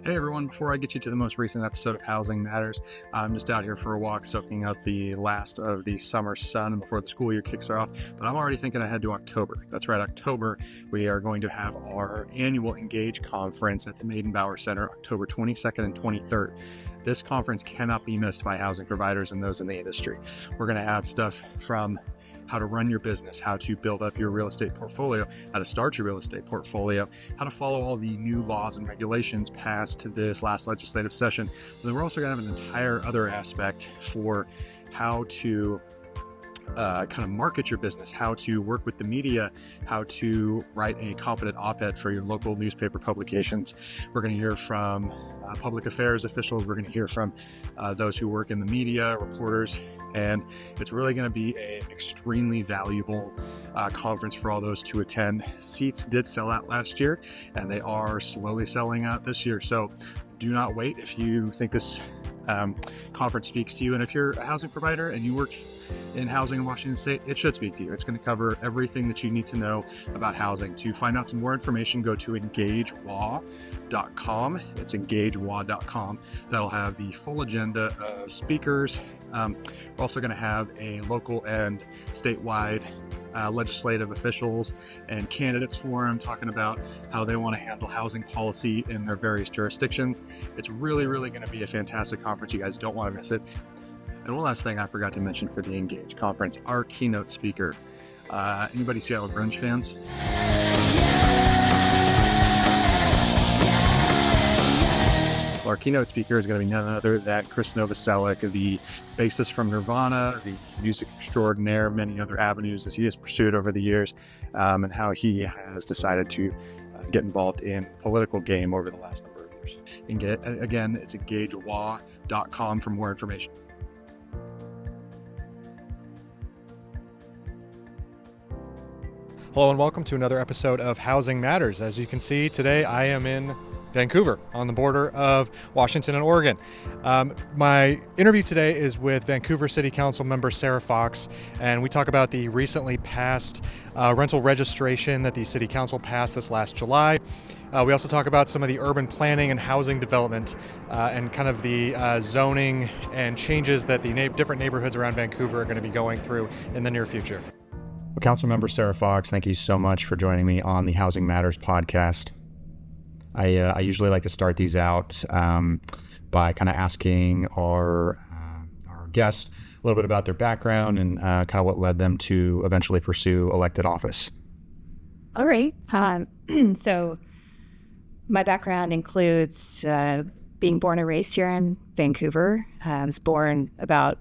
Hey everyone, before I get you to the most recent episode of Housing Matters, I'm just out here for a walk soaking up the last of the summer sun before the school year kicks off, but I'm already thinking ahead to October. That's right, October, we are going to have our annual Engage conference at the Maidenbauer Center, October 22nd and 23rd. This conference cannot be missed by housing providers and those in the industry. We're going to have stuff from how to run your business, how to build up your real estate portfolio, how to start your real estate portfolio, how to follow all the new laws and regulations passed this last legislative session. But then we're also going to have an entire other aspect for how to kind of market your business, how to work with the media, how to write a competent op-ed for your local newspaper publications. We're going to hear from public affairs officials. We're going to hear from those who work in the media, reporters, and it's really going to be an extremely valuable conference for all those to attend. Seats did sell out last year, and they are slowly selling out this year. So do not wait if you think this conference speaks to you. And if you're a housing provider and you work in housing in Washington State, it should speak to you. It's going to cover everything that you need to know about housing. To find out some more information, go to RHAWA.com. It's RHAWA.com. That'll have the full agenda of speakers. We're also going to have a local and statewide legislative officials and candidates forum talking about how they want to handle housing policy in their various jurisdictions. It's really going to be a fantastic conference. You guys don't want to miss it. And one last thing I forgot to mention for the Engage conference, our keynote speaker. Anybody Seattle Grunge fans? Well, our keynote speaker is going to be none other than Chris Novoselic, the bassist from Nirvana, the music extraordinaire, many other avenues that he has pursued over the years, and how he has decided to get involved in the political game over the last number of years. Again, it's EngageWA.com for more information. Hello and welcome to another episode of Housing Matters. As you can see, today I am in Vancouver on the border of Washington and Oregon. My interview today is with Vancouver City Council member Sarah Fox, and we talk about the recently passed rental registration that the City Council passed this last July. We also talk about some of the urban planning and housing development and kind of the zoning and changes that the different neighborhoods around Vancouver are going to be going through in the near future. Well, Councilmember Sarah Fox, thank you so much for joining me on the Housing Matters podcast. I usually like to start these out by kind of asking our guests a little bit about their background and kind of what led them to eventually pursue elected office. All right. So my background includes being born and raised here in Vancouver. I was born about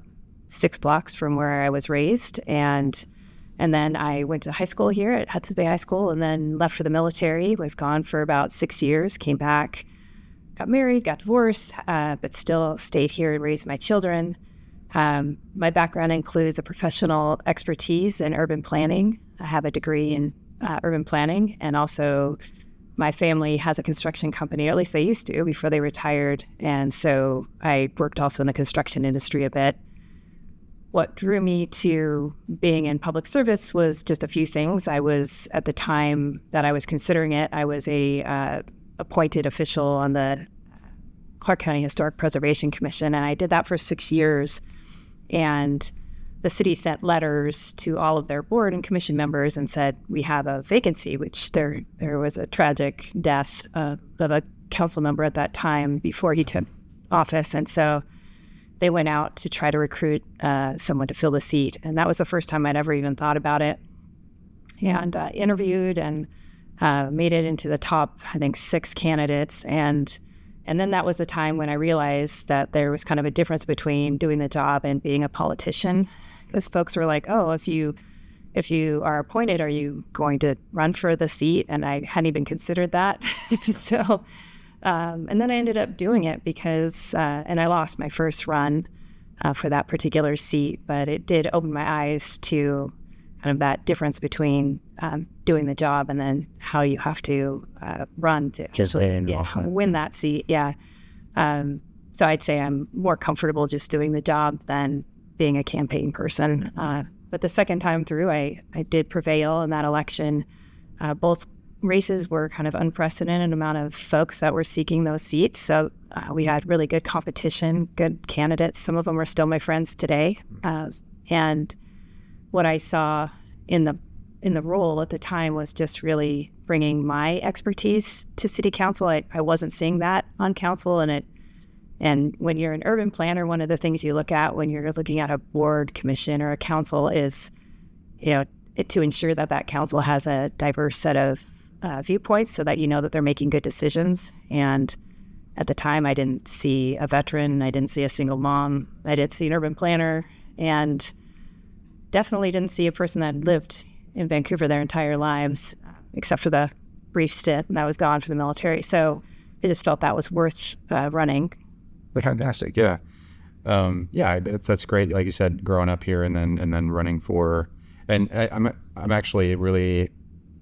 6 blocks from where I was raised, and then I went to high school here at Hudson's Bay High School, and then left for the military, was gone for about 6 years, came back, got married, got divorced, but still stayed here and raised my children. My background includes a professional expertise in urban planning. I have a degree in urban planning, and also my family has a construction company, or at least they used to before they retired, and so I worked also in the construction industry a bit. What drew me to being in public service was just a few things. I was, at the time that I was considering it, I was a appointed official on the Clark County Historic Preservation Commission, and I did that for 6 years. And the city sent letters to all of their board and commission members and said, we have a vacancy, which there was a tragic death of a council member at that time before he took office. And so they went out to try to recruit someone to fill the seat. And that was the first time I'd ever even thought about it. And interviewed and made it into the top, I think, 6 candidates. And then that was the time when I realized that there was kind of a difference between doing the job and being a politician. Because folks were like, oh, if you are appointed, are you going to run for the seat? And I hadn't even considered that. So... and then I ended up doing it because, and I lost my first run for that particular seat, but it did open my eyes to kind of that difference between doing the job and then how you have to run to actually win that seat. Yeah. So I'd say I'm more comfortable just doing the job than being a campaign person. But the second time through, I did prevail in that election, both races were kind of unprecedented amount of folks that were seeking those seats. So we had really good competition, good candidates. Some of them are still my friends today. And what I saw in the role at the time was just really bringing my expertise to city council. I wasn't seeing that on council, and when you're an urban planner, one of the things you look at when you're looking at a board, commission, or a council is, to ensure that council has a diverse set of viewpoints so that you know that they're making good decisions. And at the time, I didn't see a veteran, I didn't see a single mom, I didn't see an urban planner, and definitely didn't see a person that lived in Vancouver their entire lives, except for the brief stint that I was gone for the military. So I just felt that was worth running. Fantastic, yeah. That's great. Like you said, growing up here and then running for, and I'm actually really,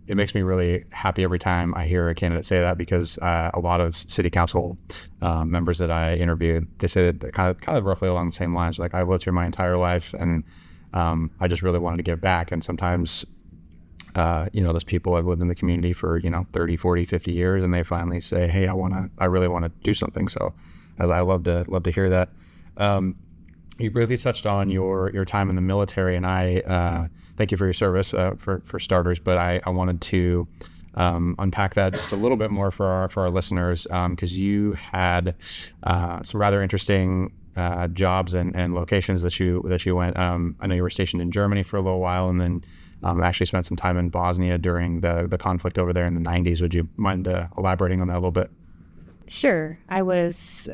it makes me really happy every time I hear a candidate say that, because a lot of city council members that I interviewed, they say that kind of roughly along the same lines. Like, I've lived here my entire life, and I just really wanted to give back. And sometimes, those people have lived in the community for 30, 40, 50 years, and they finally say, hey, I really want to do something. So I love to hear that. You briefly touched on your time in the military, and I thank you for your service for starters. But I wanted to unpack that just a little bit more for our listeners, because you had some rather interesting jobs and locations that you went. I know you were stationed in Germany for a little while, and then actually spent some time in Bosnia during the conflict over there in the 90s. Would you mind elaborating on that a little bit? Sure. I was,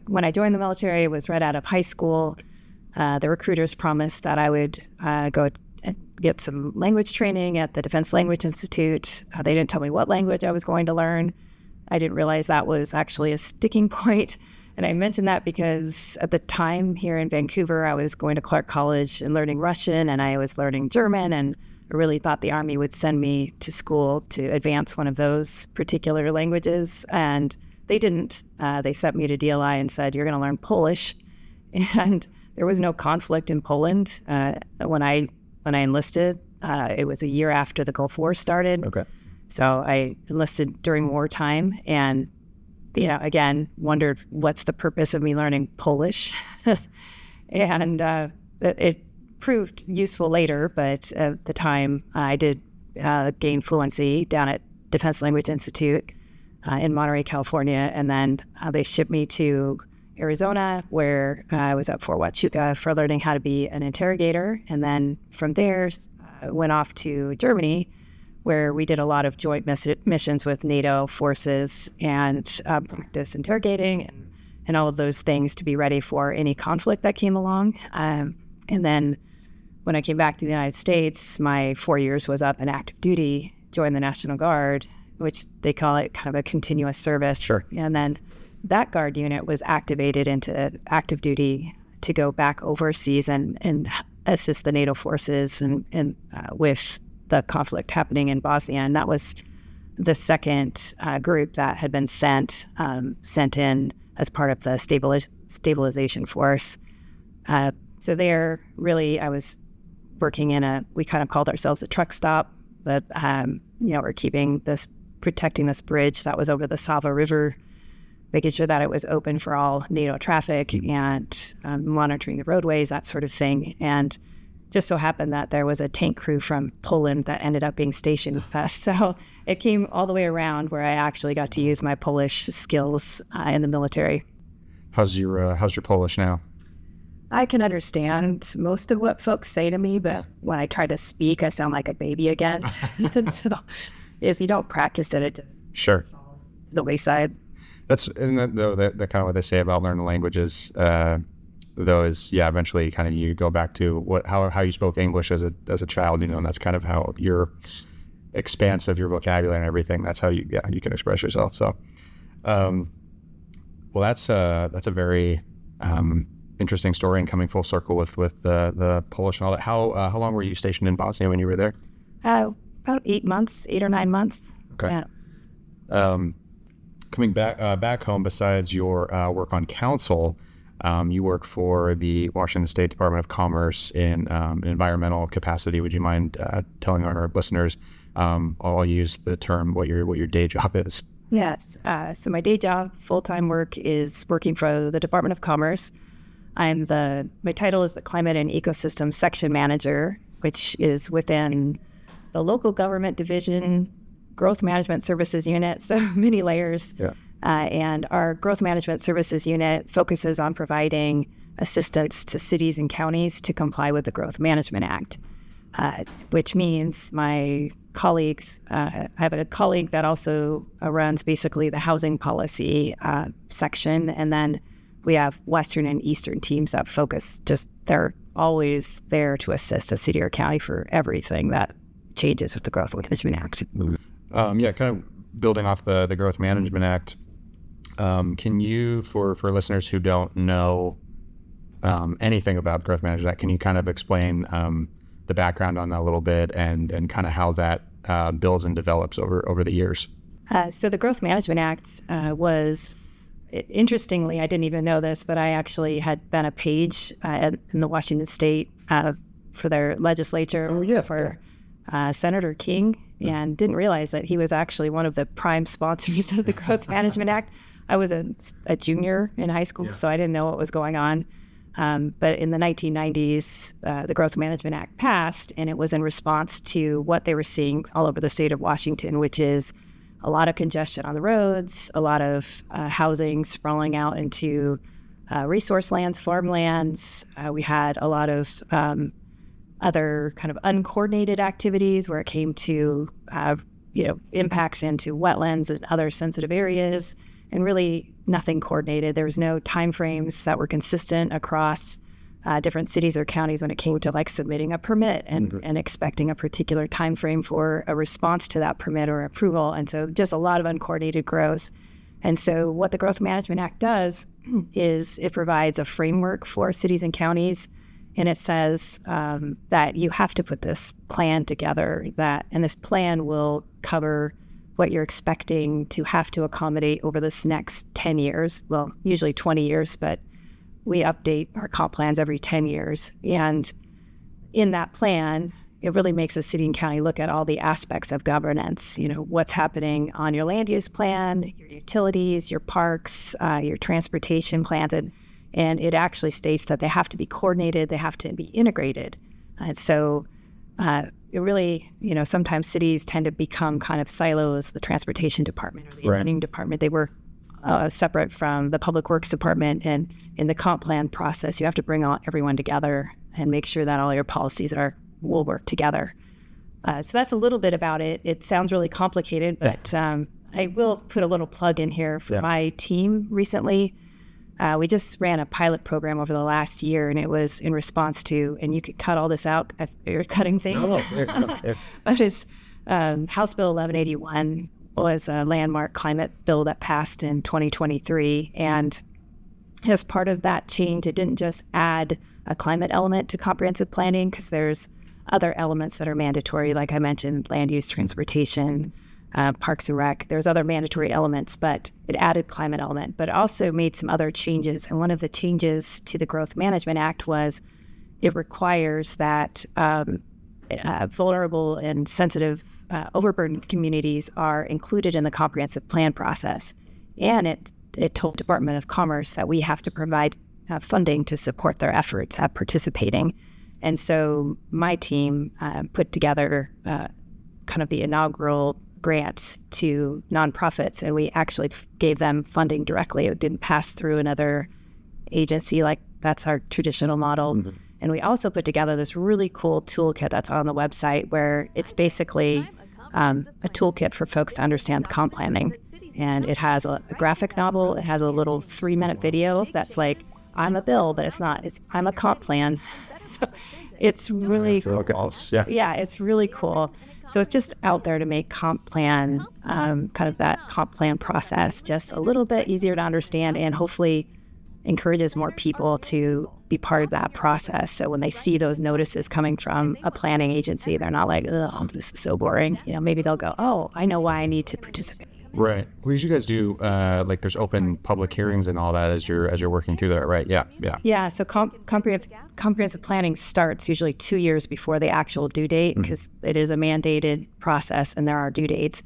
when I joined the military, I was right out of high school. The recruiters promised that I would go and get some language training at the Defense Language Institute. They didn't tell me what language I was going to learn. I didn't realize that was actually a sticking point. And I mention that because at the time here in Vancouver, I was going to Clark College and learning Russian, and I was learning German, and I really thought the Army would send me to school to advance one of those particular languages. And they didn't. They sent me to DLI and said, you're going to learn Polish. And there was no conflict in Poland. When I enlisted, it was a year after the Gulf War started. Okay. So I enlisted during wartime, and again, wondered what's the purpose of me learning Polish. And it proved useful later, but at the time I did gain fluency down at Defense Language Institute in Monterey, California. And then they shipped me to Arizona, where I was at Fort Huachuca for learning how to be an interrogator. And then from there, went off to Germany, where we did a lot of joint missions with NATO forces and practice interrogating and all of those things to be ready for any conflict that came along. And then when I came back to the United States, my 4 years was up in active duty, joined the National Guard, which they call it kind of a continuous service. Sure. And then that Guard unit was activated into active duty to go back overseas and assist the NATO forces and with the conflict happening in Bosnia. And that was the second group that had been sent in as part of the stabilization force. So there, really, I was working we kind of called ourselves a truck stop, but we're protecting this bridge that was over the Sava River, making sure that it was open for all NATO traffic and monitoring the roadways, that sort of thing. And just so happened that there was a tank crew from Poland that ended up being stationed with us. So it came all the way around where I actually got to use my Polish skills in the military. How's your Polish now? I can understand most of what folks say to me, but when I try to speak, I sound like a baby again. So if you don't practice it, it just falls to the wayside. That's kind of what they say about learning languages, though, is eventually kind of you go back to how you spoke English as a child, and that's kind of how your expanse of your vocabulary and everything. That's how you can express yourself. So, that's a very interesting story, and coming full circle with the Polish and all that. How long were you stationed in Bosnia when you were there? About 8 or 9 months. Okay. Yeah. Coming back home, besides your work on council, you work for the Washington State Department of Commerce in environmental capacity. Would you mind telling our listeners I'll use the term what your day job is. Yes. So my day job, full-time work, is working for the Department of Commerce. My title is the Climate and Ecosystem Section Manager, which is within the local government division, growth management services unit, so many layers. Yeah. And our growth management services unit focuses on providing assistance to cities and counties to comply with the Growth Management Act, which means my colleagues, I have a colleague that also runs basically the housing policy section, and then we have Western and Eastern teams that focus they're always there to assist a city or county for everything that changes with the Growth Management Act. Kind of building off the Growth Management Act, can you, for listeners who don't know anything about Growth Management Act, can you kind of explain the background on that a little bit and kind of how that builds and develops over the years? So the Growth Management Act was, interestingly, I didn't even know this, but I actually had been a page in the Washington State for their legislature for Senator King, and didn't realize that he was actually one of the prime sponsors of the Growth Management Act. I was a junior in high school, so I didn't know what was going on. But in the 1990s, the Growth Management Act passed, and it was in response to what they were seeing all over the state of Washington, which is a lot of congestion on the roads, a lot of housing sprawling out into resource lands, farmlands. We had a lot of other kind of uncoordinated activities where it came to impacts into wetlands and other sensitive areas, and really nothing coordinated. There was no timeframes that were consistent across different cities or counties when it came to like submitting a permit and expecting a particular timeframe for a response to that permit or approval. And so just a lot of uncoordinated growth. And so what the Growth Management Act does is it provides a framework for cities and counties, and it says that you have to put this plan together, and this plan will cover what you're expecting to have to accommodate over this next 10 years. Well, usually 20 years, but we update our comp plans every 10 years. And in that plan, it really makes a city and county look at all the aspects of governance, what's happening on your land use plan, your utilities, your parks, your transportation plans. And it actually states that they have to be coordinated, they have to be integrated. And so it really, sometimes cities tend to become kind of silos. The transportation department or the engineering department, they work separate from the public works department. And in the comp plan process, you have to bring everyone together and make sure that all your policies will work together. So that's a little bit about it. It sounds really complicated, but I will put a little plug in here for my team recently. We just ran a pilot program over the last year, and it was in response to, and you could cut all this out if you're cutting things. But it's House Bill 1181 was a landmark climate bill that passed in 2023. And as part of that change, it didn't just add a climate element to comprehensive planning, because there's other elements that are mandatory, like I mentioned, land use, transportation, Parks and Rec. There's other mandatory elements, but it added climate element, but it also made some other changes. And one of the changes to the Growth Management Act was it requires that vulnerable and sensitive overburdened communities are included in the comprehensive plan process. And it told the Department of Commerce that we have to provide funding to support their efforts at participating. And so my team put together kind of the inaugural grants to nonprofits, and we actually gave them funding directly. It didn't pass through another agency, like that's our traditional model. Mm-hmm. And we also put together this really cool toolkit that's on the website, where it's basically a toolkit for folks to understand comp planning. And it has a graphic novel. It has a little 3-minute video that's like, I'm a bill, but it's not. I'm a comp plan. So it's really cool. Yeah, it's really cool. So it's just out there to make comp plan, kind of that comp plan process, just a little bit easier to understand, and hopefully encourages more people to be part of that process. So when they see those notices coming from a planning agency, they're not like, oh, this is so boring. Maybe they'll go, oh, I know why I need to participate. Right. Well, you guys do like there's open public hearings and all that as you're working through that, right? Yeah. Yeah, so comprehensive planning starts usually 2 years before the actual due date because it is a mandated process and there are due dates.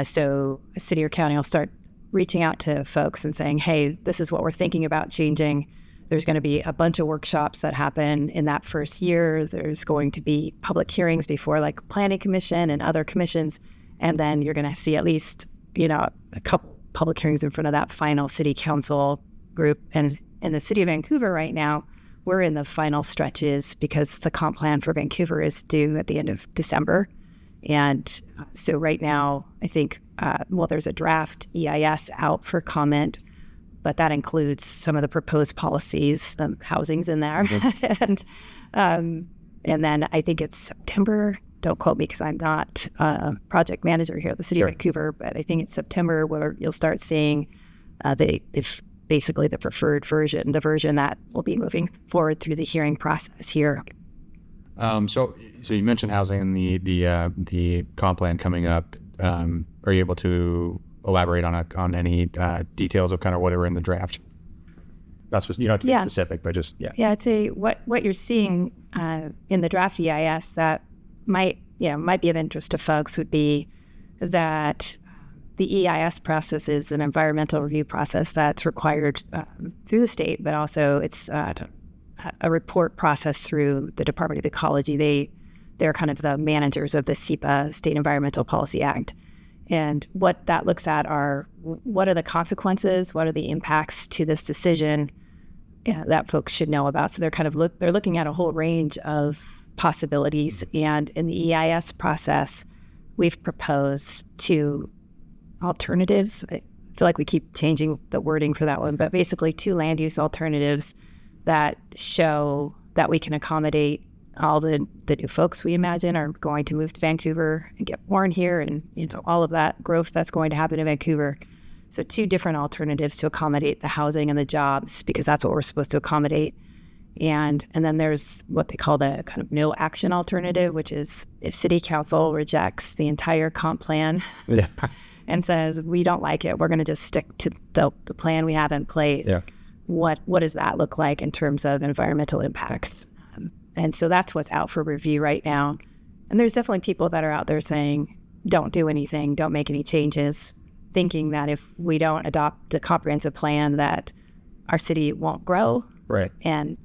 So a city or county will start reaching out to folks and saying, hey, this is what we're thinking about changing. There's going to be a bunch of workshops that happen in that first year. There's going to be public hearings before like Planning Commission and other commissions. And then you're going to see at least, a couple public hearings in front of that final city council group. And in the city of Vancouver right now, we're in the final stretches because the comp plan for Vancouver is due at the end of December. And so right now, I think, there's a draft EIS out for comment, but that includes some of the proposed policies, housing's in there. and then I think it's September. Don't quote me because I'm not a project manager here at the city of Vancouver, but I think it's September where you'll start seeing basically the preferred version, the version that will be moving forward through the hearing process here. So you mentioned housing and the comp plan coming up. Are you able to elaborate on any details of kind of whatever in the draft? Not you don't have to be specific, but just Yeah, I'd say what you're seeing in the draft EIS that might be of interest to folks would be that the EIS process is an environmental review process that's required through the state, but also it's a report process through the Department of Ecology. They're kind of the managers of the SEPA, State Environmental Policy Act. And what that looks at are what are the consequences, what are the impacts to this decision that folks should know about. So they're kind of they're looking at a whole range of possibilities. And in the EIS process, we've proposed 2 alternatives. I feel like we keep changing the wording for that one, but basically 2 land use alternatives that show that we can accommodate all the new folks we imagine are going to move to Vancouver and get born here, and all of that growth that's going to happen in Vancouver. So 2 different alternatives to accommodate the housing and the jobs, because that's what we're supposed to accommodate. And then there's what they call the kind of no action alternative, which is if city council rejects the entire comp plan and says, we don't like it, we're going to just stick to the plan we have in place. Yeah. What does that look like in terms of environmental impacts? And so that's what's out for review right now. And there's definitely people that are out there saying, don't do anything, don't make any changes, thinking that if we don't adopt the comprehensive plan that our city won't grow. Right. And,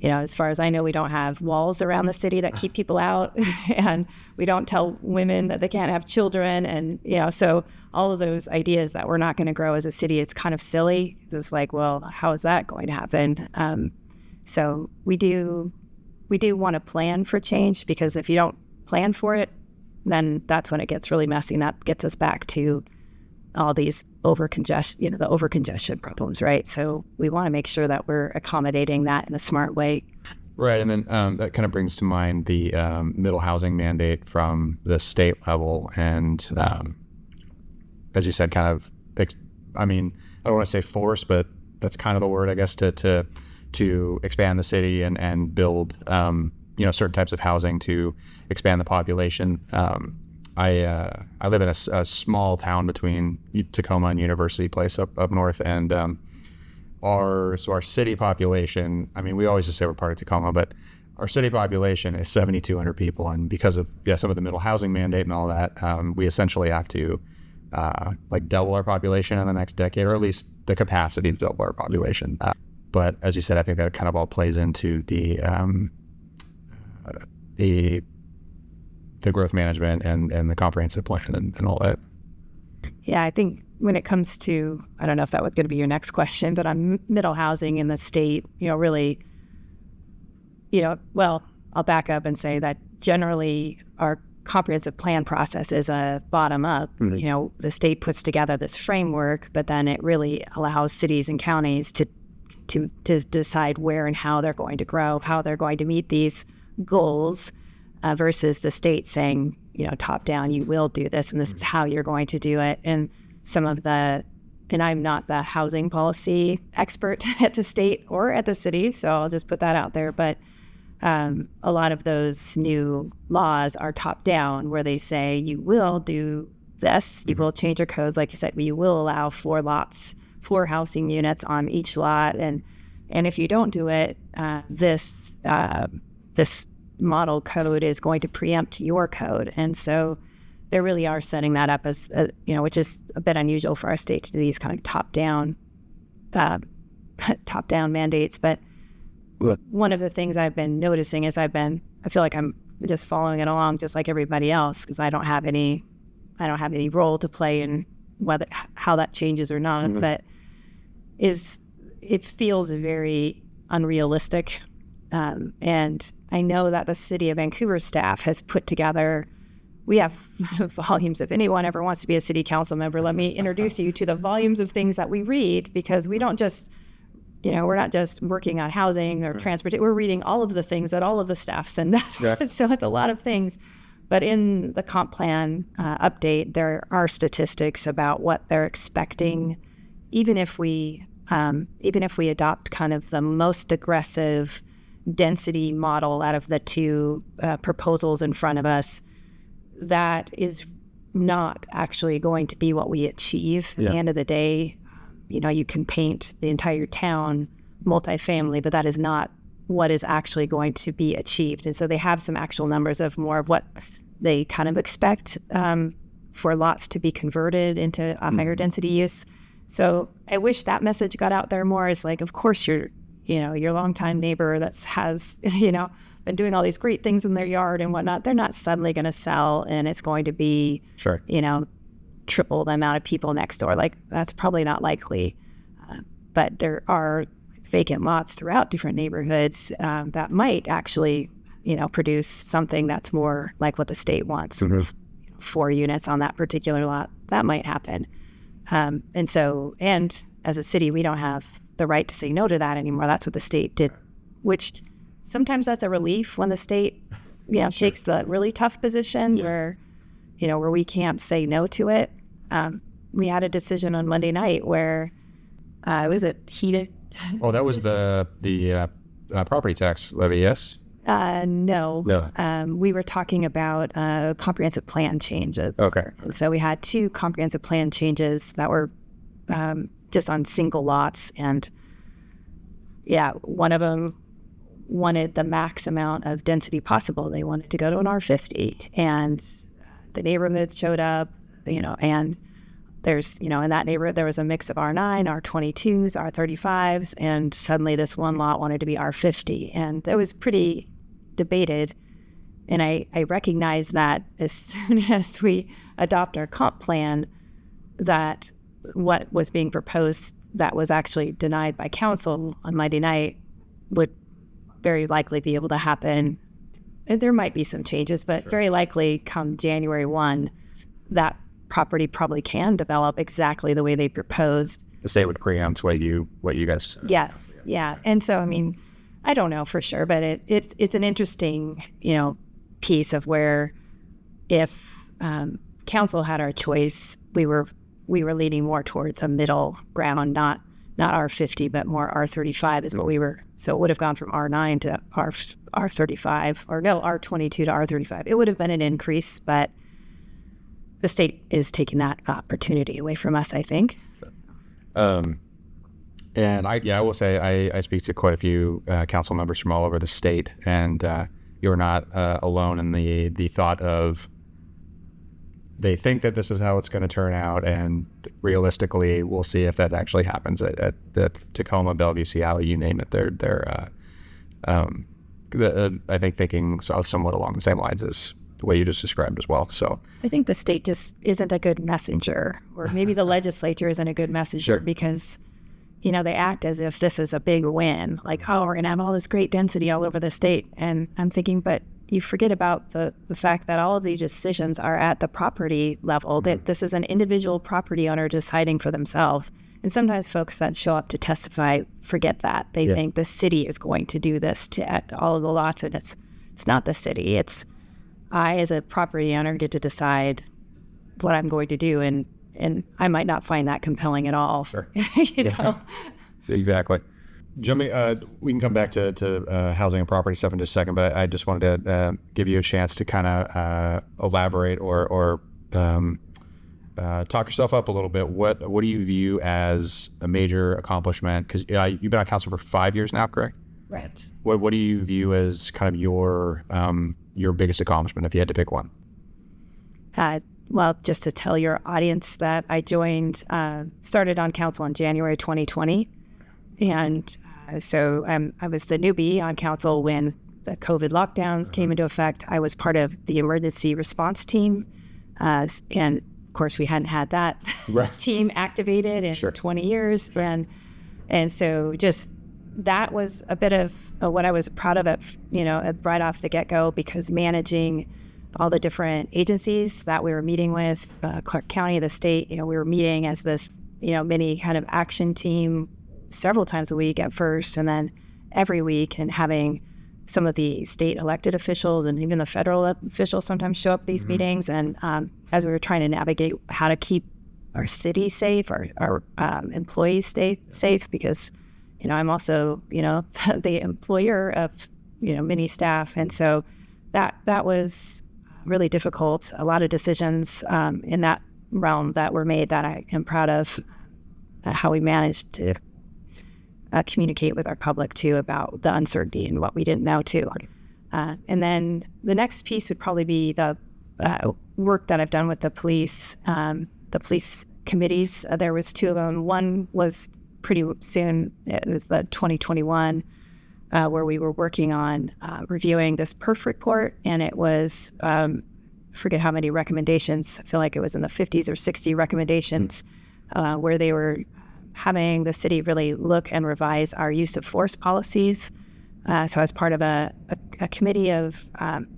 as far as I know, we don't have walls around the city that keep people out, and we don't tell women that they can't have children. And, so all of those ideas that we're not going to grow as a city, it's kind of silly. It's like, well, how is that going to happen? So we do want to plan for change, because if you don't plan for it, then that's when it gets really messy, and that gets us back to all these the overcongestion problems, right? So we want to make sure that we're accommodating that in a smart way. Right, and then that kind of brings to mind the middle housing mandate from the state level, and as you said, kind of, I don't want to say force, but that's kind of the word, I guess, to expand the city and build certain types of housing to expand the population. I live in a small town between Tacoma and University Place up north, and our city population, we always just say we're part of Tacoma, but our city population is 7,200 people, and because of some of the middle housing mandate and all that, we essentially have to double our population in the next decade, or at least the capacity to double our population. But as you said, I think that kind of all plays into the growth management and the comprehensive plan and all that. Yeah, I think when it comes to, I don't know if that was going to be your next question, but on middle housing in the state, really, I'll back up and say that generally our comprehensive plan process is a bottom up. Mm-hmm. The state puts together this framework, but then it really allows cities and counties to decide where and how they're going to grow, how they're going to meet these goals, versus the state saying, top down, you will do this, and this is how you're going to do it. And and I'm not the housing policy expert at the state or at the city, so I'll just put that out there. But a lot of those new laws are top down, where they say you will do this, you will change your codes. Like you said, you will allow 4 lots, 4 housing units on each lot. And if you don't do it, this model code is going to preempt your code. And so they really are setting that up as, which is a bit unusual for our state to do these kind of top-down mandates. But one of the things I've been noticing is I feel like I'm just following it along just like everybody else, because I don't have any role to play in how that changes or not. But it feels very unrealistic. And I know that the City of Vancouver staff has put together, we have volumes. If anyone ever wants to be a city council member, let me introduce you to the volumes of things that we read, because we don't just, we're not just working on housing or transportation. We're reading all of the things that all of the staff send us. Yeah. So it's a lot of things. But in the comp plan update, there are statistics about what they're expecting, even if we adopt kind of the most aggressive density model out of the 2 proposals in front of us. That is not actually going to be what we achieve. At the end of the day, you can paint the entire town multifamily, but that is not what is actually going to be achieved. And so they have some actual numbers of more of what they kind of expect for lots to be converted into a higher density use. So I wish that message got out there more. Is like, of course, your longtime neighbor that has, been doing all these great things in their yard and whatnot, they're not suddenly going to sell and it's going to be, triple the amount of people next door. Like, that's probably not likely. But there are vacant lots throughout different neighborhoods that might actually, produce something that's more like what the state wants. 4 units on that particular lot, that might happen. And as a city, we don't have the right to say no to that anymore. That's what the state did, which sometimes that's a relief when the state, takes the really tough position where we can't say no to it. We had a decision on Monday night where it was a heated. Oh, that was the property tax levy, yes? No. We were talking about comprehensive plan changes. Okay. So we had 2 comprehensive plan changes that were just on single lots. And one of them wanted the max amount of density possible. They wanted to go to an R50. And the neighborhood showed up, and there's, in that neighborhood, there was a mix of R9, R22s, R35s, and suddenly this one lot wanted to be R50. And that was pretty debated. And I recognize that as soon as we adopt our comp plan, that what was being proposed that was actually denied by council on Monday night would very likely be able to happen. There might be some changes, but very likely come January 1, that property probably can develop exactly the way they proposed. The state would preempt what you guys. Yes, yeah. And so, I don't know for sure, but it's an interesting, piece of where if council had our choice, we were leaning more towards a middle ground, not R50, but more R35 is what we were. So it would have gone from R9 to R35, or no, R22 to R35. It would have been an increase, but the state is taking that opportunity away from us, I think. And I will say I speak to quite a few council members from all over the state, and you're not alone in the thought of they think that this is how it's going to turn out, and realistically, we'll see if that actually happens at Tacoma, Bellevue, Seattle, you name it. They're I think thinking somewhat along the same lines as the way you just described as well. So I think the state just isn't a good messenger, or maybe the legislature isn't a good messenger because, they act as if this is a big win. Like, we're going to have all this great density all over the state. And I'm thinking, but you forget about the fact that all of these decisions are at the property level, that this is an individual property owner deciding for themselves. And sometimes folks that show up to testify forget that. They think the city is going to do this to all of the lots, and it's not the city. It's I, as a property owner, get to decide what I'm going to do, and I might not find that compelling at all. Sure. Exactly. Jumping, we can come back to housing and property stuff in just a second, but I just wanted to give you a chance to kind of elaborate or talk yourself up a little bit. What do you view as a major accomplishment? Because you've been on council for 5 years now, correct? Right. What do you view as kind of your biggest accomplishment if you had to pick one? Well, just to tell your audience that I started on council in January 2020. And so I was the newbie on council when the COVID lockdowns came into effect. I was part of the emergency response team. And of course, we hadn't had that team activated in 20 years. And so just that was a bit of what I was proud of, right off the get-go, because managing all the different agencies that we were meeting with, Clark County, the state, we were meeting as this, mini kind of action team several times a week at first, and then every week, and having some of the state elected officials and even the federal officials sometimes show up at these meetings. And as we were trying to navigate how to keep our city safe, our employees stay safe, because, I'm also, the employer of, many staff. And so that was really difficult. A lot of decisions in that realm that were made that I am proud of, how we managed to communicate with our public too about the uncertainty and what we didn't know too. And then the next piece would probably be the work that I've done with the police committees. There was 2 of them. One was pretty soon. It was the 2021 where we were working on reviewing this perf report, and it was forget how many recommendations. I feel like it was in the 50s or 60 recommendations where they were having the city really look and revise our use of force policies. So I was part of a committee of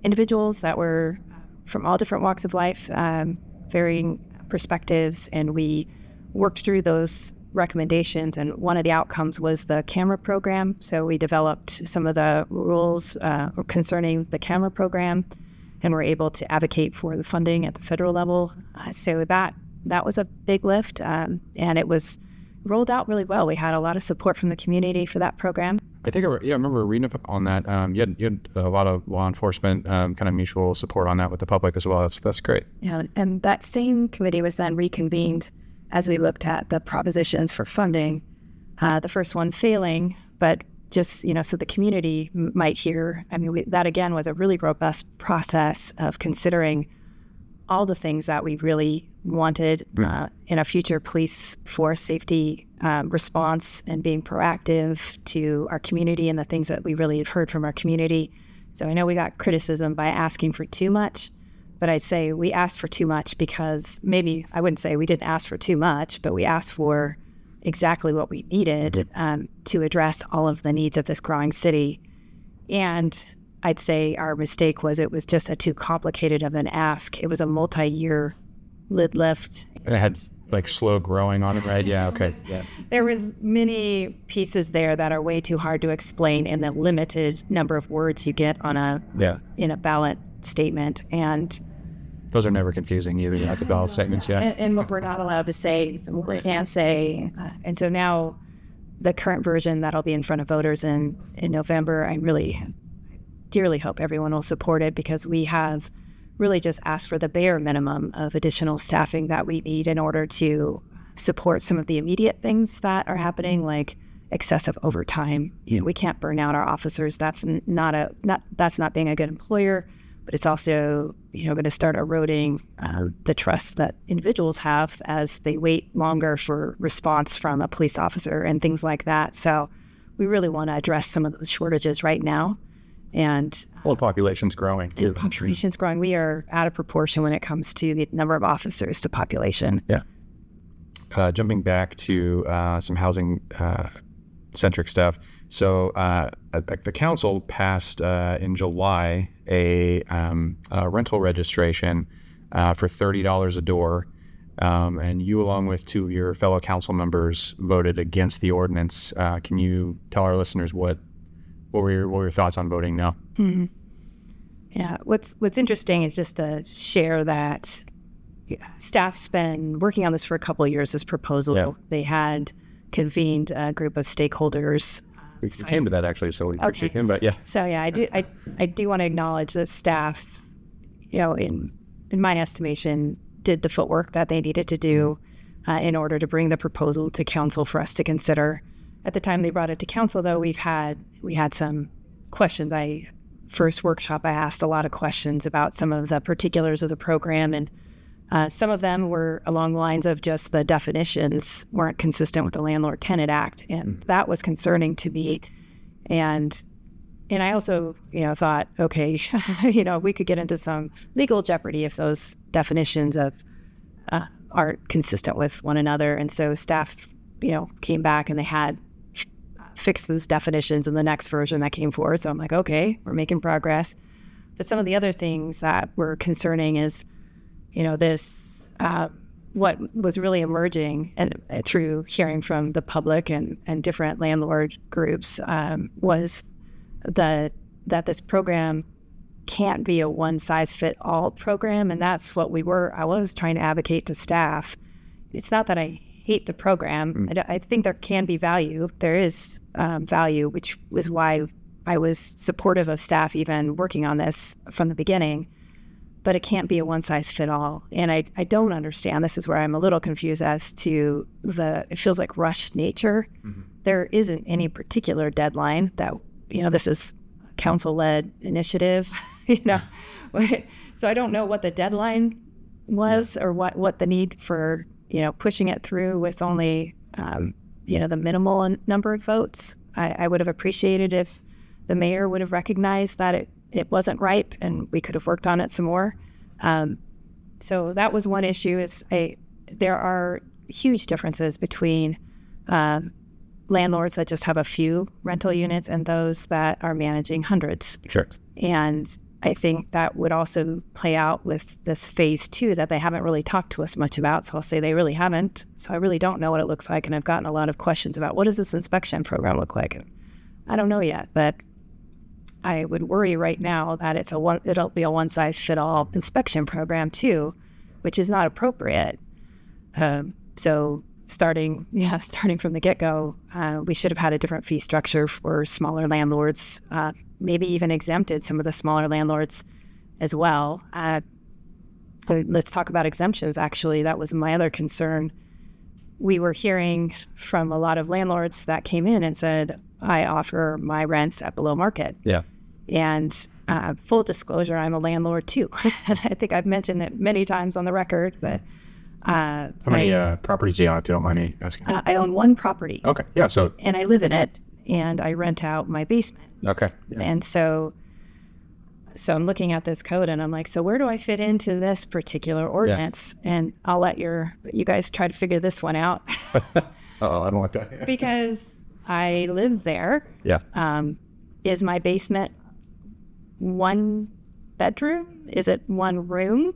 individuals that were from all different walks of life, varying perspectives, and we worked through those recommendations, and one of the outcomes was the camera program. So we developed some of the rules concerning the camera program, and were able to advocate for the funding at the federal level. So that was a big lift, and it was rolled out really well. We had a lot of support from the community for that program. I think I remember reading up on that. You had a lot of law enforcement kind of mutual support on that with the public as well. That's great. Yeah, and that same committee was then reconvened as we looked at the propositions for funding. The first one failing, but just so the community might hear. I mean, that again was a really robust process of considering all the things that we really wanted in a future police force safety response, and being proactive to our community and the things that we really have heard from our community. So I know we got criticism by asking for too much, but I'd say we asked for too much because maybe I wouldn't say we didn't ask for too much, but we asked for exactly what we needed to address all of the needs of this growing city. And I'd say our mistake was it was just a too complicated of an ask. It was a multi-year lid lift. And it had like slow growing on it, right? Yeah, okay. Yeah. There was many pieces there that are way too hard to explain in the limited number of words you get on in a ballot statement. And those are never confusing either, the ballot statements, yeah. And what we're not allowed to say, what we can't say. And so now the current version that'll be in front of voters in November, I really dearly hope everyone will support it, because we have really just asked for the bare minimum of additional staffing that we need in order to support some of the immediate things that are happening, like excessive overtime. We can't burn out our officers. That's not being a good employer, but it's also going to start eroding the trust that individuals have as they wait longer for response from a police officer and things like that. So we really want to address some of those shortages right now. And the population's growing. The population's growing. We are out of proportion when it comes to the number of officers to population. Yeah. Jumping back to some housing centric stuff. So the council passed in July a rental registration for $30 a door. And you, along with 2 of your fellow council members, voted against the ordinance. Can you tell our listeners what were your thoughts on voting no? Mm-hmm. Yeah, what's interesting is just to share that staff's been working on this for a couple of years, this proposal. Yeah. They had convened a group of stakeholders. We came to that actually, so we appreciate him, but yeah. So yeah, I do want to acknowledge that staff, in my estimation, did the footwork that they needed to do in order to bring the proposal to council for us to consider. At the time they brought it to council, though, we had some questions. First workshop, I asked a lot of questions about some of the particulars of the program, and some of them were along the lines of just the definitions weren't consistent with the Landlord-Tenant Act, and that was concerning to me. And I also, thought, okay, we could get into some legal jeopardy if those definitions aren't consistent with one another. And so staff, came back and they had fixed those definitions in the next version that came forward. So I'm like, okay, we're making progress. But some of the other things that were concerning is, this, what was really emerging and through hearing from the public and different landlord groups was that this program can't be a one-size-fit-all program, and that's what I was trying to advocate to staff. It's not that I hate the program. I think there can be value. There is value, which was why I was supportive of staff even working on this from the beginning, but it can't be a one-size-fit-all. And I don't understand. This is where I'm a little confused as to it feels like rushed nature. There isn't any particular deadline that this is council-led initiative, So I don't know what the deadline was or what the need for, pushing it through with only, the minimal number of votes. I would have appreciated if the mayor would have recognized that it wasn't ripe and we could have worked on it some more. So that was one issue. There are huge differences between landlords that just have a few rental units and those that are managing hundreds. Sure. And I think that would also play out with this phase 2 that they haven't really talked to us much about. So I'll say they really haven't. So I really don't know what it looks like. And I've gotten a lot of questions about what does this inspection program look like? And I don't know yet, but I would worry right now that it'll be a one-size-fit-all inspection program too, which is not appropriate. So starting from the get-go, we should have had a different fee structure for smaller landlords, maybe even exempted some of the smaller landlords as well. Let's talk about exemptions, actually. That was my other concern. We were hearing from a lot of landlords that came in and said, I offer my rents at below market. Yeah. And full disclosure, I'm a landlord too. I think I've mentioned it many times on the record, but how many properties do you own, if you don't mind me asking? I own one property. Okay. Yeah. So. And I live in it, and I rent out my basement. Okay. Yeah. And so I'm looking at this code, and I'm like, so where do I fit into this particular ordinance? Yeah. And I'll let you guys try to figure this one out. I don't like that. Because I live there. Yeah. Is my basement one bedroom? Is it one room?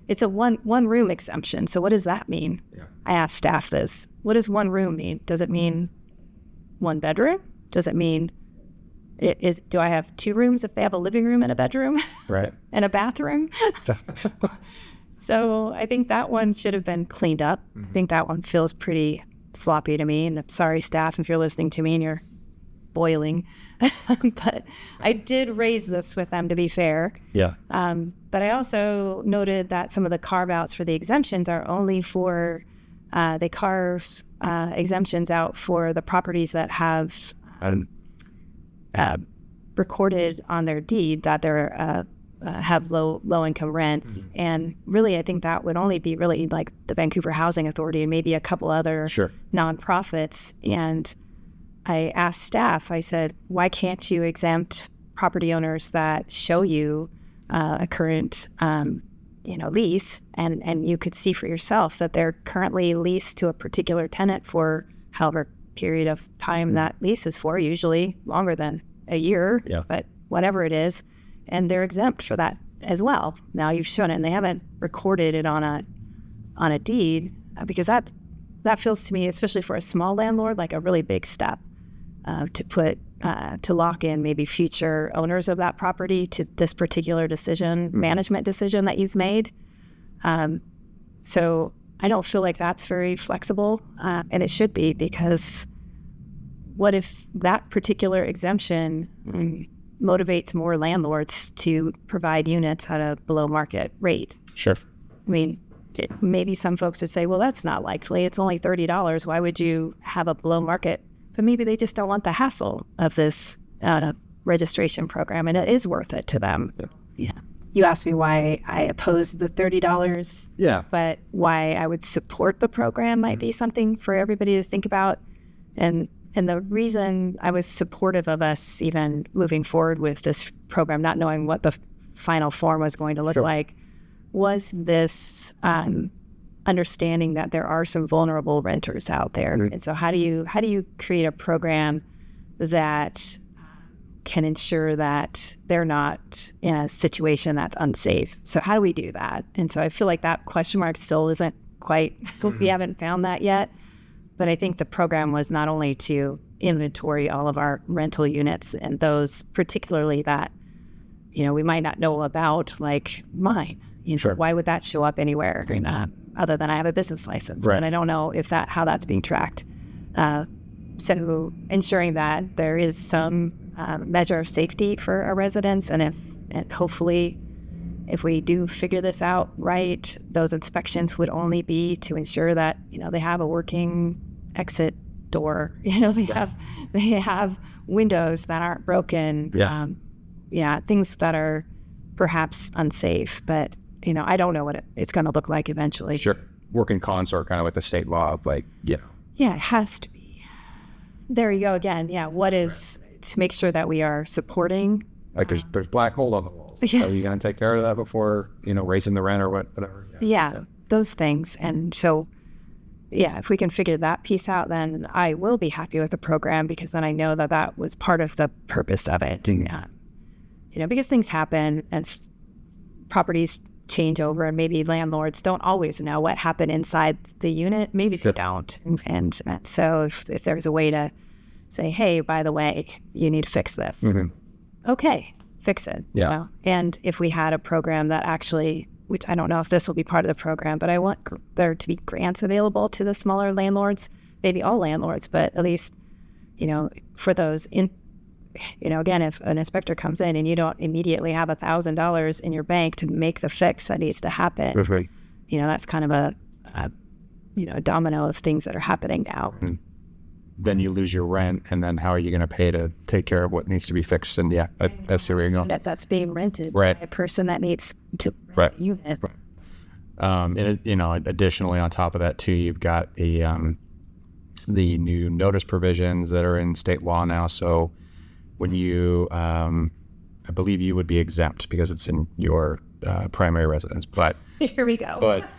It's a one room exemption. So what does that mean? Yeah. I asked staff this. What does one room mean? Does it mean one bedroom? Does it mean do I have two rooms if they have a living room and a bedroom? Right. And a bathroom? So I think that one should have been cleaned up. Mm-hmm. I think that one feels pretty sloppy to me. And I'm sorry, staff, if you're listening to me and you're boiling. But I did raise this with them, to be fair. Yeah. But I also noted that some of the carve-outs for the exemptions are only for, they carve exemptions out for the properties that have recorded on their deed that they're have low income rents. Mm-hmm. And really, I think that would only be really like the Vancouver Housing Authority and maybe a couple other nonprofits. And I asked staff, I said, why can't you exempt property owners that show you a current lease and you could see for yourself that they're currently leased to a particular tenant for however period of time that lease is for, usually longer than a year, but whatever it is, and they're exempt for that as well. Now you've shown it and they haven't recorded it on a deed, because that feels to me, especially for a small landlord, like a really big step to lock in maybe future owners of that property to this particular management decision that you've made. So I don't feel like that's very flexible, and it should be, because what if that particular exemption motivates more landlords to provide units at a below market rate? Sure. I mean, maybe some folks would say, well, that's not likely. It's only $30. Why would you have a below market? But maybe they just don't want the hassle of this registration program, and it is worth it to them. Yeah. You asked me why I oppose the $30. Yeah. But why I would support the program might be something for everybody to think about. And the reason I was supportive of us even moving forward with this program, not knowing what the final form was going to look like, was this understanding that there are some vulnerable renters out there. And so how do you create a program that can ensure that they're not in a situation that's unsafe? So how do we do that? And so I feel like that question mark still isn't quite, we haven't found that yet. But I think the program was not only to inventory all of our rental units and those particularly that, we might not know about, like mine. Why would that show up anywhere other than I have a business license? Right. And I don't know how that's being tracked. So ensuring that there is some measure of safety for our residents, and hopefully if we do figure this out right, those inspections would only be to ensure that they have a working exit door. They have windows that aren't broken. Things that are perhaps unsafe, but I don't know what it's going to look like eventually. Sure. Work in concert kind of with the state law of Yeah, it has to be. There you go again. Yeah, what is to make sure that we are supporting. Like there's black hole on the walls. Yes. Are you going to take care of that before, raising the rent or whatever? Yeah, those things. And so, if we can figure that piece out, then I will be happy with the program, because then I know that was part of the purpose of it. Because things happen and properties change over, and maybe landlords don't always know what happened inside the unit. Maybe they don't. And so if there's a way to say, hey, by the way, you need to fix this. Okay, fix it. Yeah. And if we had a program that actually, which I don't know if this will be part of the program, but I want there to be grants available to the smaller landlords, maybe all landlords, but at least, for those again, if an inspector comes in and you don't immediately have $1,000 in your bank to make the fix that needs to happen, that's kind of a domino of things that are happening now. Then you lose your rent, and then how are you going to pay to take care of what needs to be fixed? And that's where you're going. That's being rented by a person that needs to rent a unit. And additionally on top of that too, you've got the new notice provisions that are in state law now. So when you, I believe you would be exempt because it's in your primary residence. But here we go. But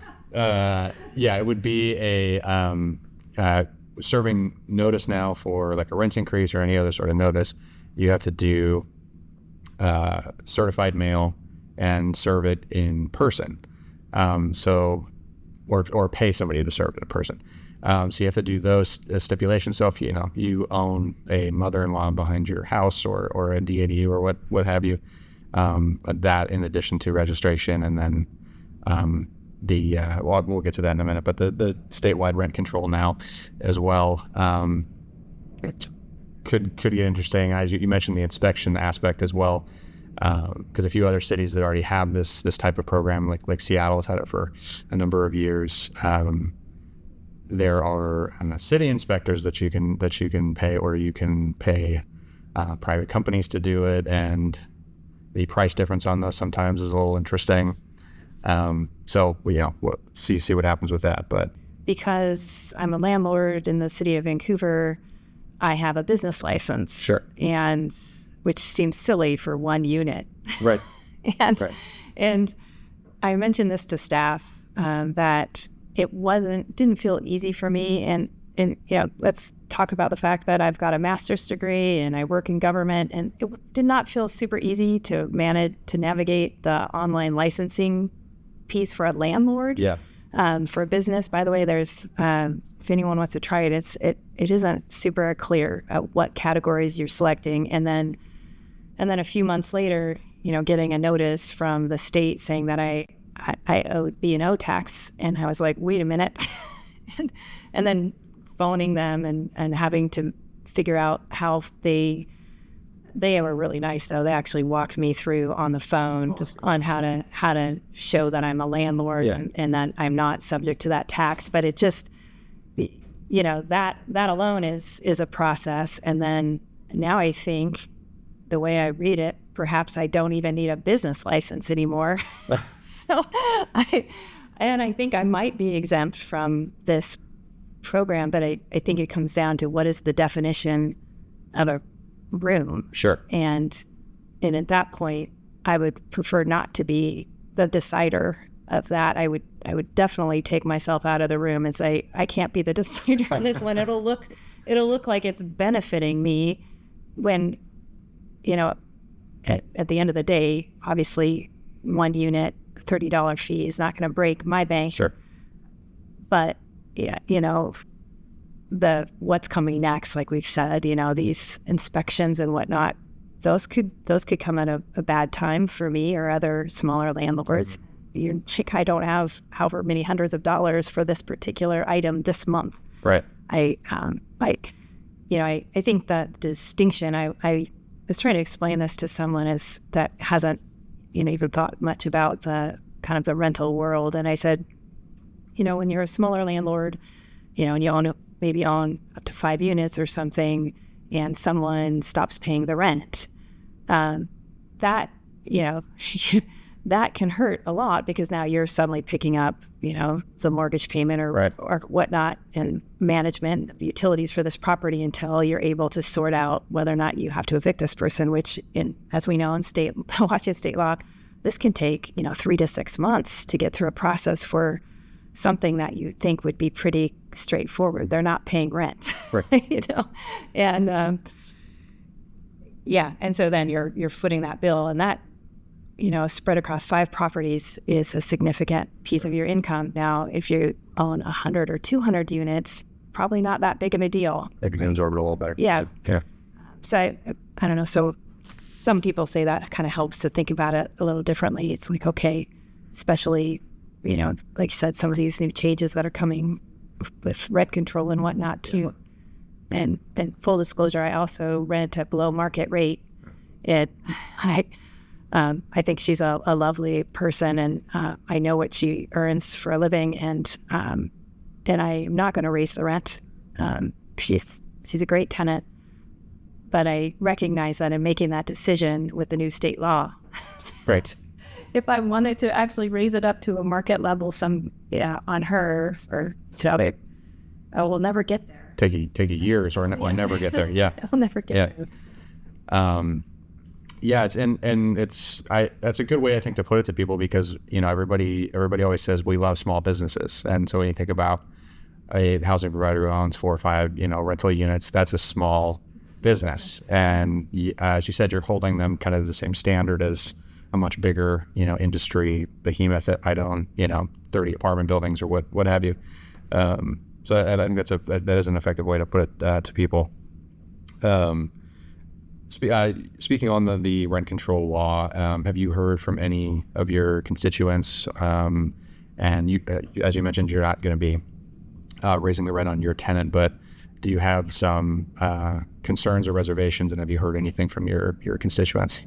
it would be a serving notice now for like a rent increase or any other sort of notice. You have to do certified mail and serve it in person. Or pay somebody to serve it in person. So you have to do those stipulations. So if you own a mother-in-law behind your house or a DADU or what have you, that in addition to registration, and then we'll get to that in a minute, but the statewide rent control now as well. It could get interesting. You mentioned the inspection aspect as well, because a few other cities that already have this type of program, like Seattle has had it for a number of years. There are city inspectors that you can pay, or you can pay private companies to do it, and the price difference on those sometimes is a little interesting. So we'll see what happens with that. But because I'm a landlord in the city of Vancouver, I have a business license. Sure. And which seems silly for one unit. Right. And I mentioned this to staff that it didn't feel easy for me. And let's talk about the fact that I've got a master's degree and I work in government, and it did not feel super easy to navigate the online licensing piece for a landlord. Yeah. For a business, by the way, there's if anyone wants to try it, it isn't super clear what categories you're selecting, and then a few months later, getting a notice from the state saying that I owed B&O tax, and I was like, wait a minute, and then phoning them and having to figure out how they they were really nice though. They actually walked me through on the phone just on how to show that I'm a landlord and that I'm not subject to that tax. But it just, that alone is a process. And then now I think the way I read it, perhaps I don't even need a business license anymore. So I think I might be exempt from this program, but I think it comes down to what is the definition of a room. Sure. And at that point, I would prefer not to be the decider of that. I would definitely take myself out of the room and say, I can't be the decider on this one. It'll look like it's benefiting me when, at the end of the day, obviously 1 unit, $30 fee is not going to break my bank. Sure. But what's coming next, like we've said, these inspections and whatnot, those could come at a bad time for me or other smaller landlords. I don't have however many hundreds of dollars for this particular item this month. Right. I think that distinction, I was trying to explain this to someone that hasn't, even thought much about the kind of the rental world. And I said, when you're a smaller landlord, and you maybe own up to 5 units or something, and someone stops paying the rent, that can hurt a lot because now you're suddenly picking up, the mortgage payment or whatnot and management of the utilities for this property until you're able to sort out whether or not you have to evict this person, which as we know in Washington state law, this can take, 3 to 6 months to get through a process for something that you think would be pretty straightforward. They're not paying rent, right. And and so then you're footing that bill, and that, spread across 5 properties is a significant piece of your income. Now, if you own 100 or 200 units, probably not that big of a deal. It can absorb it a little better. Yeah. Yeah. So I don't know. So some people say that kind of helps to think about it a little differently. It's like, okay, especially, like you said, some of these new changes that are coming with rent control and whatnot too. And full disclosure, I also rent at below market rate. I think she's a lovely person, and I know what she earns for a living, and I'm not going to raise the rent. She's a great tenant, but I recognize that in making that decision with the new state law, right. If I wanted to actually raise it up to a market level, on her, or I will never get there. Take you years or never get there. Yeah. I'll never get there. That's a good way, I think, to put it to people, because everybody always says we love small businesses, and so when you think about a housing provider who owns 4 or 5 rental units, that's a small business, and as you said, you're holding them kind of the same standard as a much bigger industry behemoth that might own 30 apartment buildings or what have you. So I think that is an effective way to put it to people. Speaking on the rent control law, have you heard from any of your constituents? And you, as you mentioned, you're not going to be raising the rent on your tenant, but do you have some concerns or reservations, and have you heard anything from your constituents?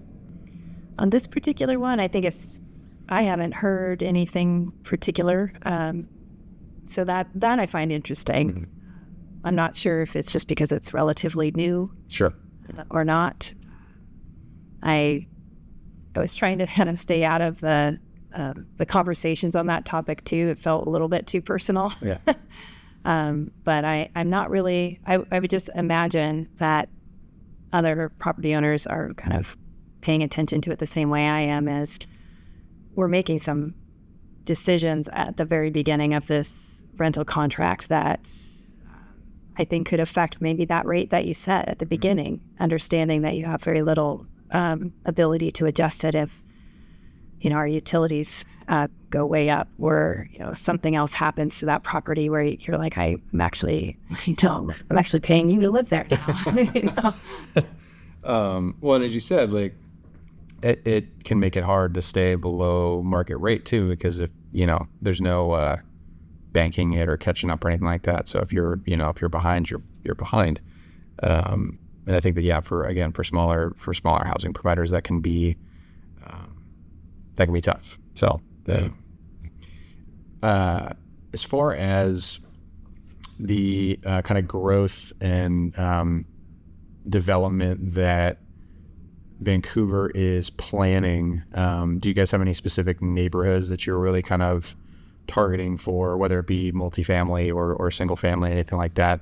On this particular one, I haven't heard anything particular. So that I find interesting. Mm-hmm. I'm not sure if it's just because it's relatively new. Sure. Or not. I was trying to kind of stay out of the conversations on that topic too. It felt a little bit too personal. Yeah. But I'm not really. I would just imagine that other property owners are kind of paying attention to it the same way I am, as we're making some decisions at the very beginning of this rental contract that I think could affect maybe that rate that you set at the beginning, understanding that you have very little ability to adjust it if, our utilities go way up, or, something else happens to that property where you're like, I'm actually paying you to live there now. Well, as you said, like, it can make it hard to stay below market rate too, because if, there's no banking it or catching up or anything like that. So if you're behind, you're behind. I think that, yeah, for smaller housing providers, that can be tough. So as far as the kind of growth and development that Vancouver is planning, do you guys have any specific neighborhoods that you're really kind of targeting for, whether it be multifamily or single family, anything like that,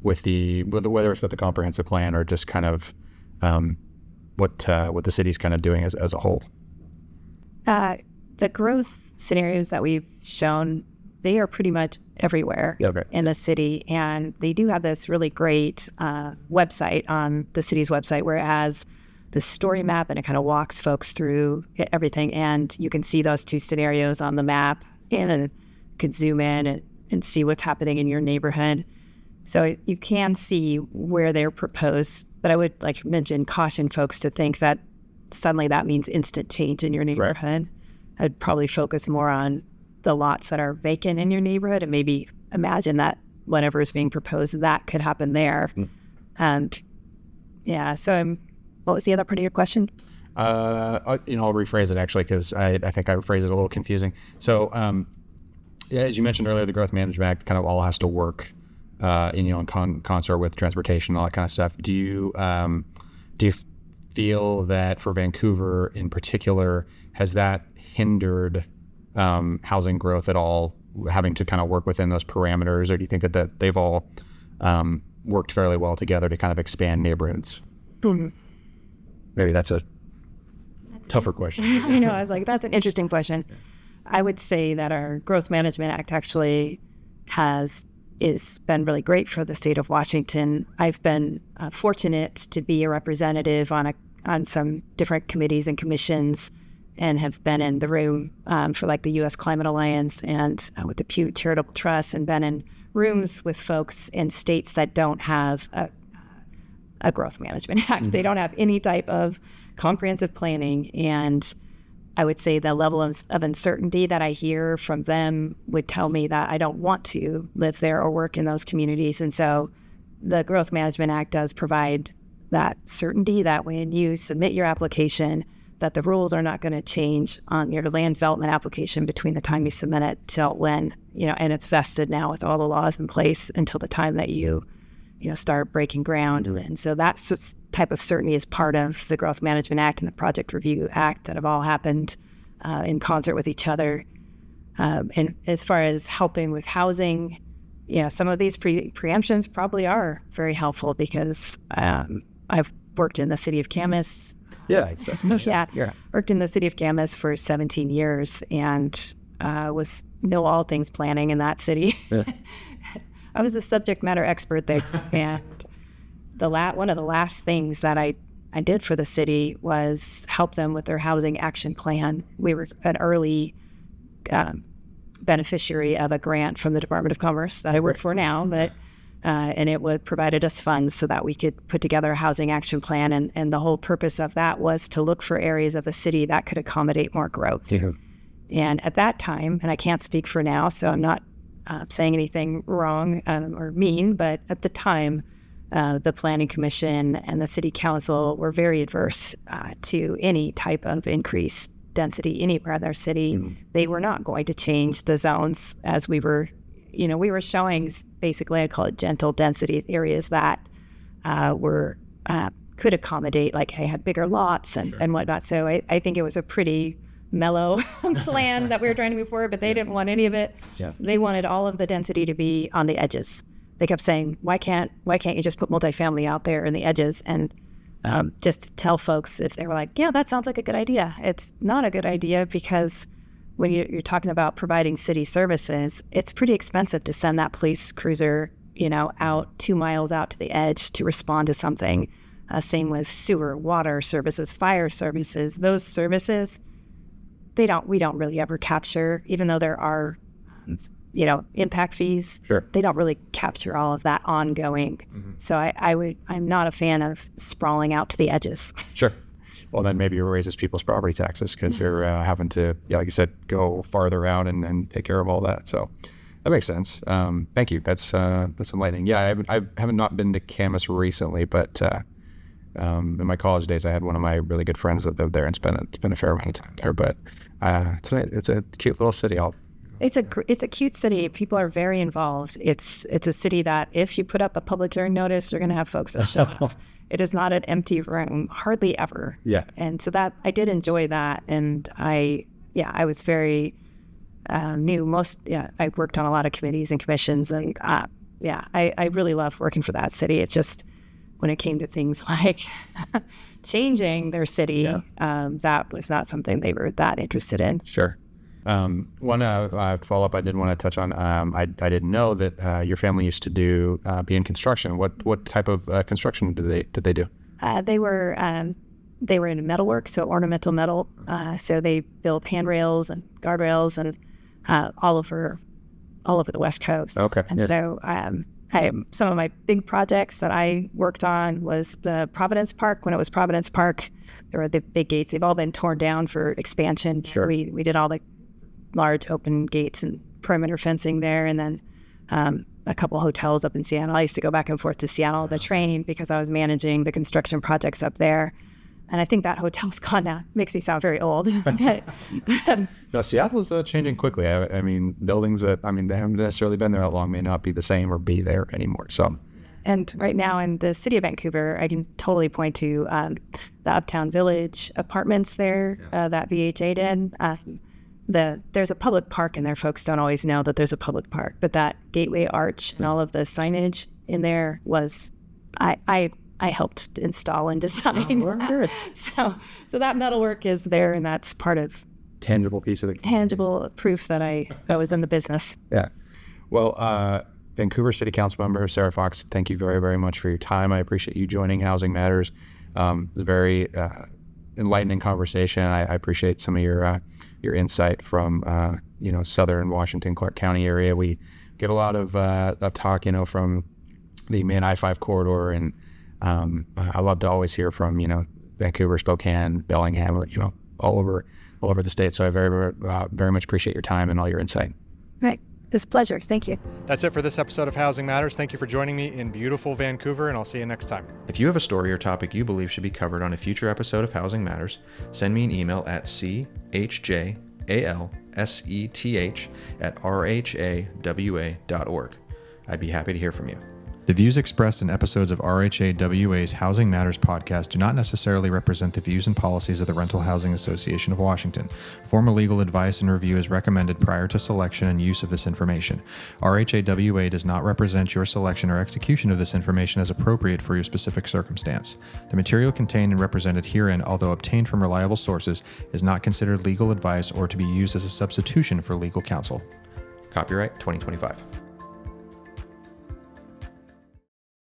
whether it's with the comprehensive plan or just kind of what the city's kind of doing as a whole? The growth scenarios that we've shown, they are pretty much everywhere in the city, and they do have this really great website on the city's website where it has the story map and it kind of walks folks through everything, and you can see those two scenarios on the map and can zoom in and see what's happening in your neighborhood. So you can see where they're proposed, but I would caution folks to think that suddenly that means instant change in your neighborhood. Right. I'd probably focus more on the lots that are vacant in your neighborhood and maybe imagine that whatever is being proposed, that could happen there. And so what was the other part of your question? I'll rephrase it actually, because I think I phrased it a little confusing. So as you mentioned earlier, the Growth Management Act kind of all has to work in concert with transportation and all that kind of stuff. Do you feel that for Vancouver in particular, has that hindered housing growth at all, having to kind of work within those parameters, or do you think that they've all worked fairly well together to kind of expand neighborhoods? Maybe that's a tougher question. I was like, that's an interesting question. I would say that our Growth Management Act actually has been really great for the state of Washington. I've been fortunate to be a representative on some different committees and commissions, and have been in the room for the U.S. Climate Alliance and with the Pew Charitable Trust, and been in rooms with folks in states that don't have a Growth Management Act. They don't have any type of comprehensive planning, and I would say the level of uncertainty that I hear from them would tell me that I don't want to live there or work in those communities. And so the Growth Management Act does provide that certainty that when you submit your application, that the rules are not going to change on your land development application between the time you submit it till when, and it's vested now with all the laws in place until the time that you start breaking ground. And so that type of certainty is part of the Growth Management Act and the Project Review Act that have all happened in concert with each other. And as far as helping with housing, some of these preemptions probably are very helpful, because I've worked in the city of Camas. Worked in the city of Camas for 17 years and know all things planning in that city. Yeah. I was the subject matter expert there, and one of the last things that I did for the city was help them with their housing action plan. We were an early beneficiary of a grant from the Department of Commerce that I work for now, but and it provided us funds so that we could put together a housing action plan, and the whole purpose of that was to look for areas of the city that could accommodate more growth. Yeah. And at that time, and I can't speak for now, so I'm not saying anything wrong or mean, but at the time, the Planning Commission and the City Council were very adverse to any type of increased density anywhere in their city. Mm-hmm. They were not going to change the zones as we were showing, basically, I call it gentle density areas that could accommodate, had bigger lots and whatnot. So I think it was a pretty mellow plan that we were trying to move forward, but they didn't want any of it. Yeah. They wanted all of the density to be on the edges. They kept saying, why can't you just put multifamily out there in the edges? And just to tell folks, if they were like, yeah, that sounds like a good idea. It's not a good idea, because when you're talking about providing city services, it's pretty expensive to send that police cruiser, out 2 miles out to the edge to respond to something. Same with sewer, water services, fire services. Those services, we don't really ever capture, even though there are, impact fees. Sure. They don't really capture all of that ongoing. Mm-hmm. So I'm not a fan of sprawling out to the edges. Sure. Well, then maybe it raises people's property taxes because they're having to, like you said, go farther out and take care of all that. So, That makes sense. Thank you. That's enlightening. Yeah, I haven't not been to Camas recently, but in my college days, I had one of my really good friends that lived there and spent a fair amount of time there. But it's a cute little city. It's a cute city. People are very involved. It's a city that if you put up a public hearing notice, you're going to have folks that show up. It is not an empty room, hardly ever. Yeah. And so that I did enjoy that, and I was very new. I worked on a lot of committees and commissions, and I really loved working for that city. It's just when it came to things like changing their city, that was not something they were that interested in. Sure. One follow-up I did want to touch on, I didn't know that your family used to be in construction. What type of construction did they do? They were in metalwork, so ornamental metal. So they built handrails and guardrails and all over the West Coast. Okay. And so some of my big projects that I worked on was the Providence Park. When it was Providence Park, there were the big gates. They've all been torn down for expansion. Sure. We did all the large open gates and perimeter fencing there, and then a couple hotels up in Seattle. I used to go back and forth to Seattle to train because I was managing the construction projects up there. And I think that hotel's gone now. Makes me sound very old. No, Seattle is changing quickly. I mean, buildings that they haven't necessarily been there that long may not be the same or be there anymore. So, and right now in the city of Vancouver, I can totally point to the Uptown Village apartments there that VHA did. There's a public park in there. Folks don't always know that there's a public park, but that gateway arch and all of the signage in there was I helped install and design. Oh, so that metalwork is there, and that's part of tangible piece of tangible proof that I was in the business. Yeah. Well, Vancouver City Councilmember Sarah Fox, thank you very, very much for your time. I appreciate you joining Housing Matters. It was a very enlightening conversation. I appreciate some of your insight from Southern Washington, Clark County area. We get a lot of talk, from the main I-5 corridor, and I love to always hear from Vancouver, Spokane, Bellingham, all over the state. So I very, very much appreciate your time and all your insight. Right. It's a pleasure. Thank you. That's it for this episode of Housing Matters. Thank you for joining me in beautiful Vancouver, and I'll see you next time. If you have a story or topic you believe should be covered on a future episode of Housing Matters, send me an email at chjalseth@rhawa.org. I'd be happy to hear from you. The views expressed in episodes of RHAWA's Housing Matters podcast do not necessarily represent the views and policies of the Rental Housing Association of Washington. Formal legal advice and review is recommended prior to selection and use of this information. RHAWA does not represent your selection or execution of this information as appropriate for your specific circumstance. The material contained and represented herein, although obtained from reliable sources, is not considered legal advice or to be used as a substitution for legal counsel. Copyright 2025.